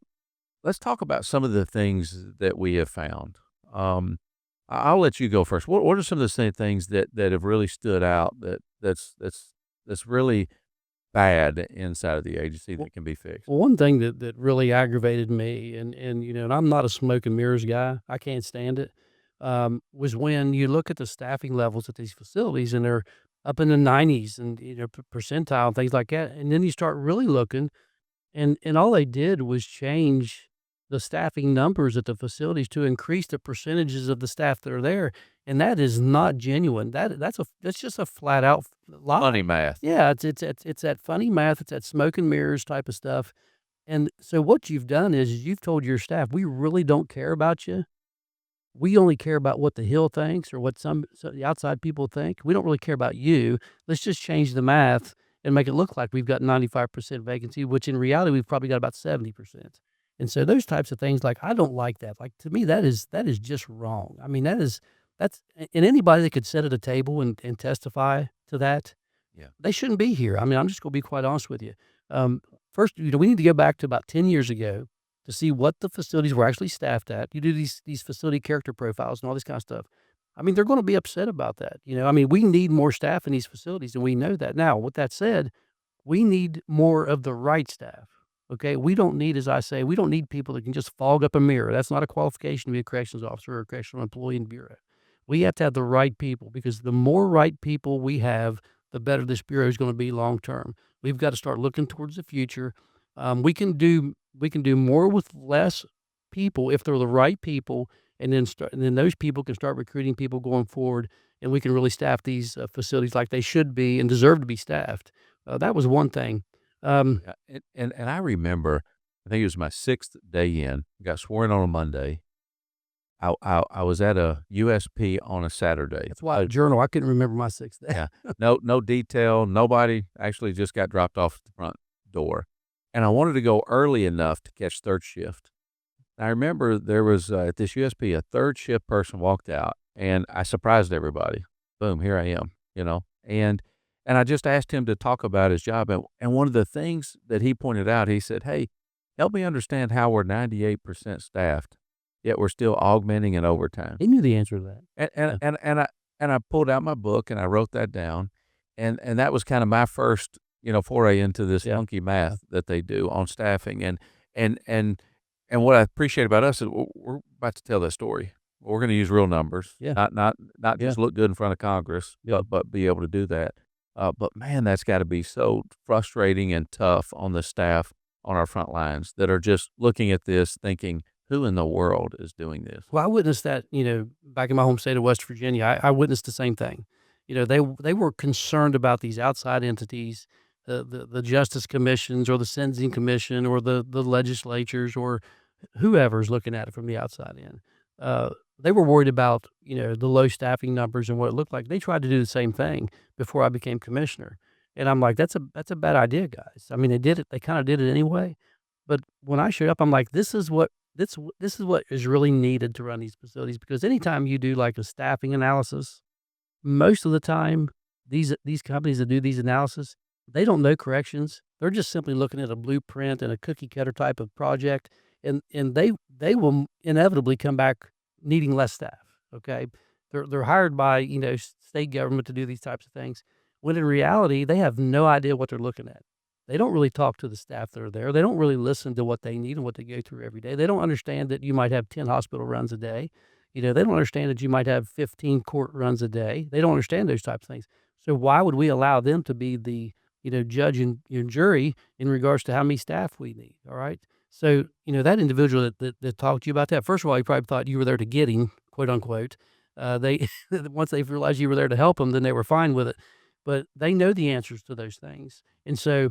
let's talk about some of the things that we have found. I'll let you go first. What are some of the same things that have really stood out that's really bad inside of the agency Well, that can be fixed? well, one thing that really aggravated me, and I'm not a smoke and mirrors guy. I can't stand it. was when you look at the staffing levels at these facilities and they're up in the 90s and percentile and things like that. And then you start really looking, and all they did was change the staffing numbers at the facilities to increase the percentages of the staff that are there, and that is not genuine. That's just a flat out lie. Funny math. Yeah, it's that funny math, it's that smoke and mirrors type of stuff, and so what you've done is you've told your staff, "We really don't care about you. We only care about what the Hill thinks or what the outside people think. We don't really care about you. Let's just change the math and make it look like we've got 95% vacancy, which in reality, we've probably got about 70%." And so those types of things, like, I don't like that. Like, to me, that is just wrong. I mean, and anybody that could sit at a table and testify to that, Yeah. they shouldn't be here. I mean, I'm just gonna be quite honest with you. First, we need to go back to about 10 years ago to see what the facilities were actually staffed at. You do these facility character profiles and all this kind of stuff. I mean, they're gonna be upset about that, I mean, we need more staff in these facilities, and we know that. Now, with that said, we need more of the right staff, okay? We don't need, as I say, we don't need people that can just fog up a mirror. That's not a qualification to be a corrections officer or a correctional employee in bureau. We have to have the right people, because the more right people we have, the better this bureau is gonna be long term. We've got to start looking towards the future. We can do more with less people if they're the right people, and then those people can start recruiting people going forward, and we can really staff these facilities like they should be and deserve to be staffed. That was one thing. Um, Yeah, and I remember, I think it was my 6th day in, got sworn on a Monday. I was at a USP on a Saturday. that's why journal. I couldn't remember my sixth day. Yeah, no detail, nobody actually just got dropped off at the front door, and I wanted to go early enough to catch 3rd shift. I remember there was, at this USP, a 3rd shift person walked out, and I surprised everybody. Boom, here I am, and I just asked him to talk about his job, and one of the things that he pointed out, he said, "Hey, help me understand how we're 98% staffed, yet we're still augmenting in overtime." He knew the answer to that. And Yeah. and and and I and I pulled out my book and I wrote that down, and that was kinda my first, foray into this Yeah. funky math that they do on staffing, and and and what I appreciate about us is we're about to tell that story. We're gonna use real numbers, Yeah. not Yeah. just look good in front of Congress, Yeah. but be able to do that. But man, that's gotta be so frustrating and tough on the staff on our front lines that are just looking at this thinking, "Who in the world is doing this?" Well, I witnessed that, back in my home state of West Virginia. I witnessed the same thing. They were concerned about these outside entities, the justice commissions or the sentencing commission or the legislatures or whoever's looking at it from the outside in. They were worried about, the low staffing numbers and what it looked like. They tried to do the same thing before I became commissioner. And I'm like, that's a bad idea, guys. I mean, they did it. They kind of did it anyway. But when I showed up, I'm like, this is what is really needed to run these facilities, because anytime you do like a staffing analysis, most of the time, these companies that do these analysis, they don't know corrections. They're just simply looking at a blueprint and a cookie cutter type of project, and they will inevitably come back needing less staff. Okay, they're hired by state government to do these types of things, when in reality they have no idea what they're looking at. They don't really talk to the staff that are there. They don't really listen to what they need and what they go through every day. They don't understand that you might have 10 hospital runs a day. They don't understand that you might have 15 court runs a day. They don't understand those types of things. So why would we allow them to be the, judge and jury in regards to how many staff we need? All right. So, that individual that talked to you about that, first of all, he probably thought you were there to get him, quote unquote. They once they realized you were there to help them, then they were fine with it. But they know the answers to those things. And so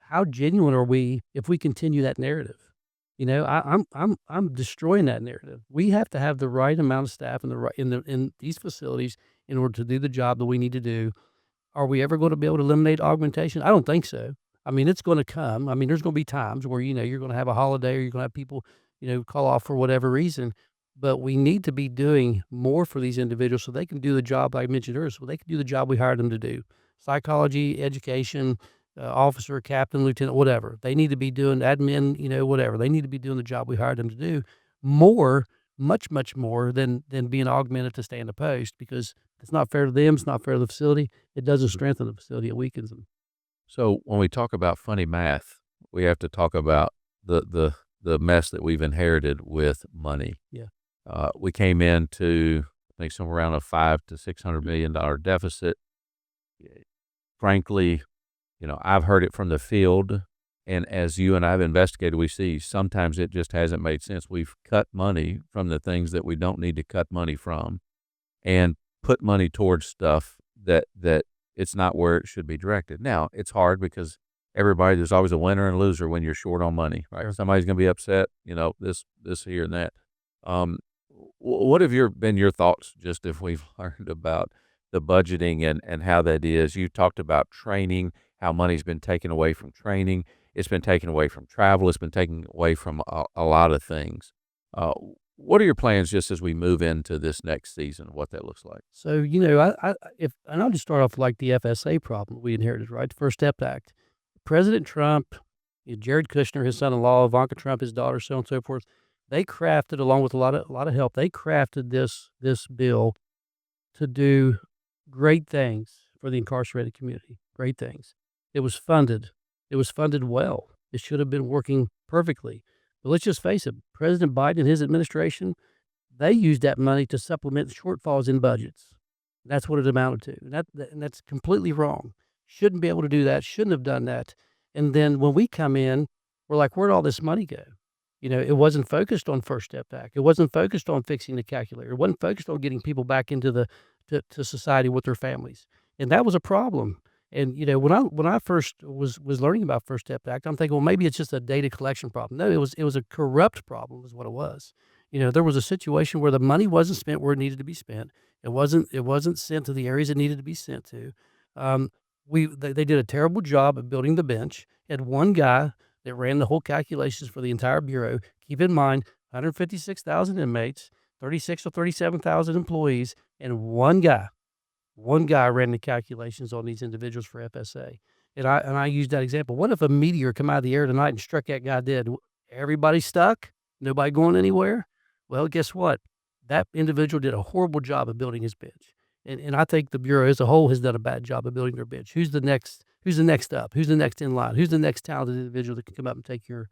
how genuine are we if we continue that narrative? I'm destroying that narrative. We have to have the right amount of staff in these facilities in order to do the job that we need to do. Are we ever going to be able to eliminate augmentation? I don't think so. I mean, it's going to come. I mean, there's going to be times where you're going to have a holiday or you're going to have people call off for whatever reason. But we need to be doing more for these individuals so they can do the job I mentioned earlier. So they can do the job we hired them to do: psychology, education, officer, captain, lieutenant, whatever. They need to be doing admin, whatever. They need to be doing the job we hired them to do more, much, much more than being augmented to stay in the post, because it's not fair to them. It's not fair to the facility. It doesn't strengthen the facility. It weakens them. So when we talk about funny math, we have to talk about the mess that we've inherited with money. Yeah. We came into, I think, somewhere around a $500 to $600 million deficit. Frankly, I've heard it from the field, and as you and I have investigated, we see sometimes it just hasn't made sense. We've cut money from the things that we don't need to cut money from, and put money towards stuff that it's not where it should be directed. Now, it's hard because there's always a winner and a loser when you're short on money, right? Sure. Somebody's going to be upset, this here and that. Um, what have been your thoughts, just if we've learned about the budgeting and how that is? You talked about training, how money's been taken away from training. It's been taken away from travel. It's been taken away from a lot of things. Uh, what are your plans just as we move into this next season, what that looks like? So, and I'll just start off like the FSA problem we inherited, right? The First Step Act. President Trump, Jared Kushner, his son-in-law, Ivanka Trump, his daughter, so on and so forth, they crafted, along with a lot of help, they crafted this bill to do great things for the incarcerated community, great things. It was funded. It was funded well. It should have been working perfectly. But let's just face it, President Biden and his administration, they used that money to supplement shortfalls in budgets. That's what it amounted to, and that's completely wrong. Shouldn't be able to do that, shouldn't have done that, and then when we come in, we're like, "Where'd all this money go?" It wasn't focused on First Step Back. It wasn't focused on fixing the calculator. It wasn't focused on getting people back into to society with their families, and that was a problem. And, when I first was learning about First Step Act, I'm thinking, "Well, maybe it's just a data collection problem." No, it was a corrupt problem is what it was. There was a situation where the money wasn't spent where it needed to be spent. It wasn't sent to the areas it needed to be sent to. Um, they did a terrible job of building the bench. Had one guy that ran the whole calculations for the entire bureau. Keep in mind, 156,000 inmates, 36 or 37,000 employees, and one guy ran the calculations on these individuals for FSA. And I used that example. What if a meteor come out of the air tonight and struck that guy dead? Everybody stuck? Nobody going anywhere? Well, guess what? That individual did a horrible job of building his bench. And I think the Bureau as a whole has done a bad job of building their bench. Who's the next up? Who's the next in line? Who's the next talented individual that can come up and take your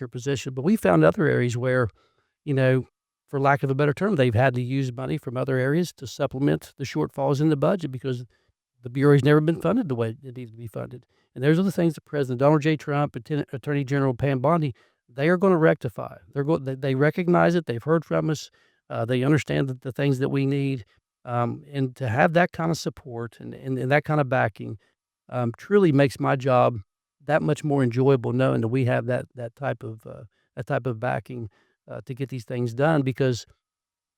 position? But we found other areas where, you know, for lack of a better term, they've had to use money from other areas to supplement the shortfalls in the budget because the Bureau has never been funded the way it needs to be funded. And those are the things that President Donald J. Trump and Attorney General Pam Bondi, they are going to rectify. They recognize it. They've heard from us. They understand the things that we need. And to have that kind of support and that kind of backing truly makes my job that much more enjoyable, knowing that we have that type of backing to get these things done. Because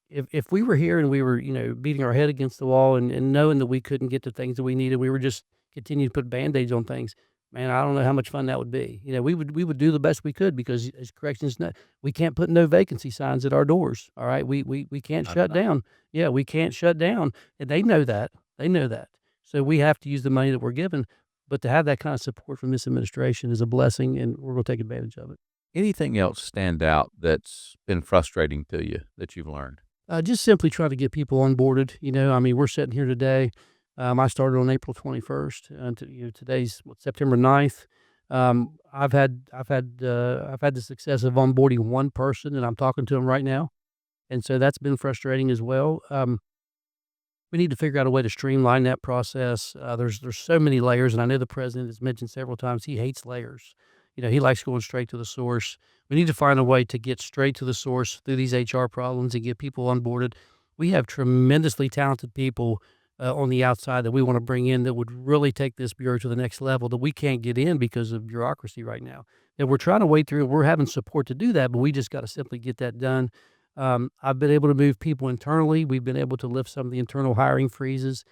if we were here and we were, beating our head against the wall and knowing that we couldn't get the things that we needed, we were just continuing to put Band-Aids on things, man, I don't know how much fun that would be. We would do the best we could because as corrections, we can't put no vacancy signs at our doors. All right. We can't shut down. Yeah, we can't shut down. And they know that. They know that. So we have to use the money that we're given. But to have that kind of support from this administration is a blessing, and we're going to take advantage of it. Anything else stand out that's been frustrating to you that you've learned? Just simply try to get people onboarded. I mean, we're sitting here today. I started on April 21st, and today's September 9th. I've had the success of onboarding one person, and I'm talking to him right now, and so that's been frustrating as well. We need to figure out a way to streamline that process. There's so many layers, and I know the president has mentioned several times he hates layers. He likes going straight to the source. We need to find a way to get straight to the source through these HR problems and get people onboarded. We have tremendously talented people on the outside that we want to bring in that would really take this bureau to the next level that we can't get in because of bureaucracy right now. And we're trying to wait through. We're having support to do that, but we just got to simply get that done. I've been able to move people internally. We've been able to lift some of the internal hiring freezes,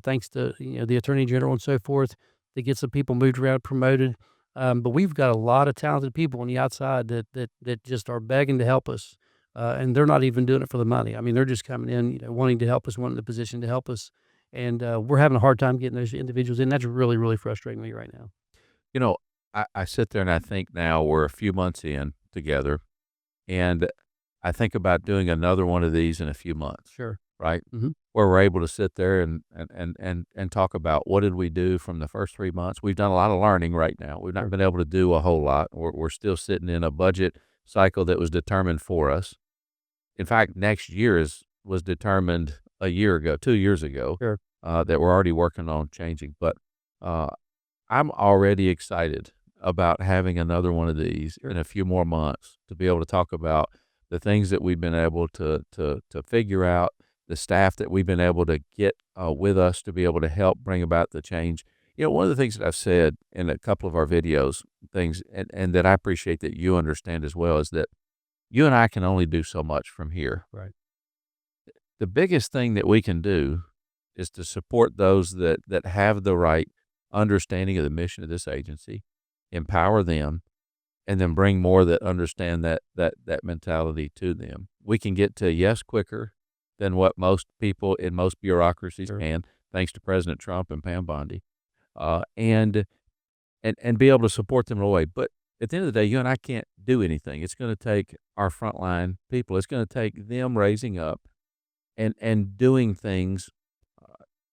thanks to the Attorney General and so forth, to get some people moved around, promoted. But we've got a lot of talented people on the outside that just are begging to help us, and they're not even doing it for the money. I mean, they're just coming in, wanting to help us, wanting the position to help us, and we're having a hard time getting those individuals in. That's really, really frustrating me right now. You know, I sit there and I think now we're a few months in together, and I think about doing another one of these in a few months, Sure. right? Hmm. Where we're able to sit there and talk about what did we do from the first 3 months. We've done a lot of learning right now. We've not Sure. been able to do a whole lot. We're still sitting in a budget cycle that was determined for us. in fact, next year was determined a year ago, 2 years ago, Sure. that we're already working on changing, but, uh, I'm already excited about having another one of these Sure. in a few more months to be able to talk about the things that we've been able to figure out, the staff that we've been able to get, with us to be able to help bring about the change. You know, one of the things that I've said in a couple of our videos, things and that I appreciate that you understand as well, is that you and I can only do so much from here. Right. The biggest thing that we can do is to support those that have the right understanding of the mission of this agency, empower them, and then bring more that understand that mentality to them. We can get to yes quicker than what most people in most bureaucracies Sure. can, thanks to President Trump and Pam Bondi, and be able to support them in a way. But at the end of the day, you and I can't do anything. It's going to take our frontline people. It's going to take them raising up and doing things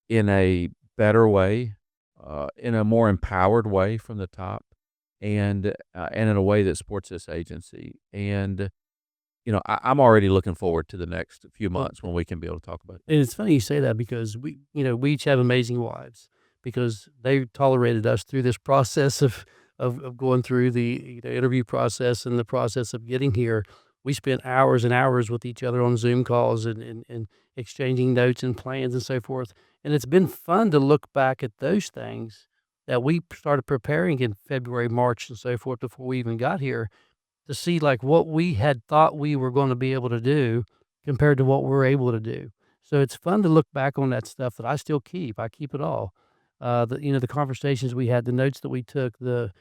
in a better way, in a more empowered way from the top, and in a way that supports this agency. And you know, I'm already looking forward to the next few Well, months when we can be able to talk about it. and it's funny you say that because we each have amazing wives because they tolerated us through this process of going through the interview process and the process of getting here. We spent hours and hours with each other on Zoom calls and exchanging notes and plans and so forth. And it's been fun to look back at those things that we started preparing in February, March, and so forth before we even got here to see like what we had thought we were going to be able to do compared to what we're able to do. So it's fun to look back on that stuff that I still keep. I keep it all. The conversations we had, the notes that we took, the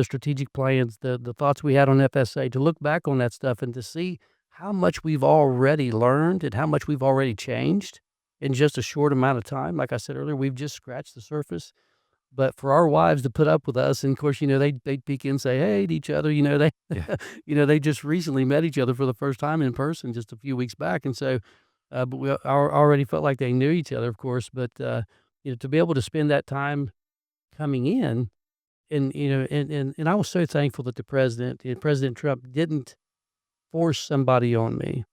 strategic plans, the thoughts we had on FSA, to look back on that stuff and to see how much we've already learned and how much we've already changed in just a short amount of time. Like I said earlier, we've just scratched the surface. But for our wives to put up with us, and of course, they'd peek in and say, "Hey," to each other, they Yeah, they just recently met each other for the first time in person just a few weeks back, and so, but we already felt like they knew each other, of course, but, to be able to spend that time coming in and I was so thankful that President Trump didn't force somebody on me.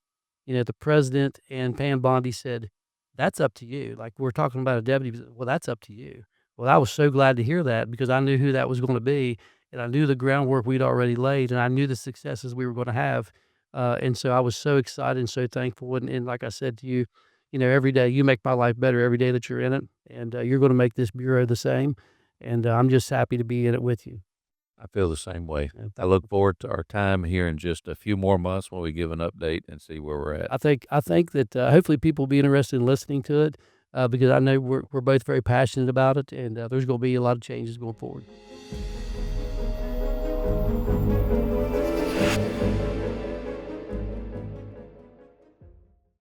The president and Pam Bondi said, "That's up to you." Like, we're talking about a deputy, "Well, that's up to you." Well, I was so glad to hear that because I knew who that was gonna be, and I knew the groundwork we'd already laid, and I knew the successes we were gonna have, and so I was so excited and so thankful, and like I said to you, every day you make my life better every day that you're in it, and, you're gonna make this bureau the same, and, I'm just happy to be in it with you. I feel the same way. And I look forward to our time here in just a few more months when we give an update and see where we're at. I think that, hopefully people will be interested in listening to it, because I know we're both very passionate about it, and, there's gonna be a lot of changes going forward.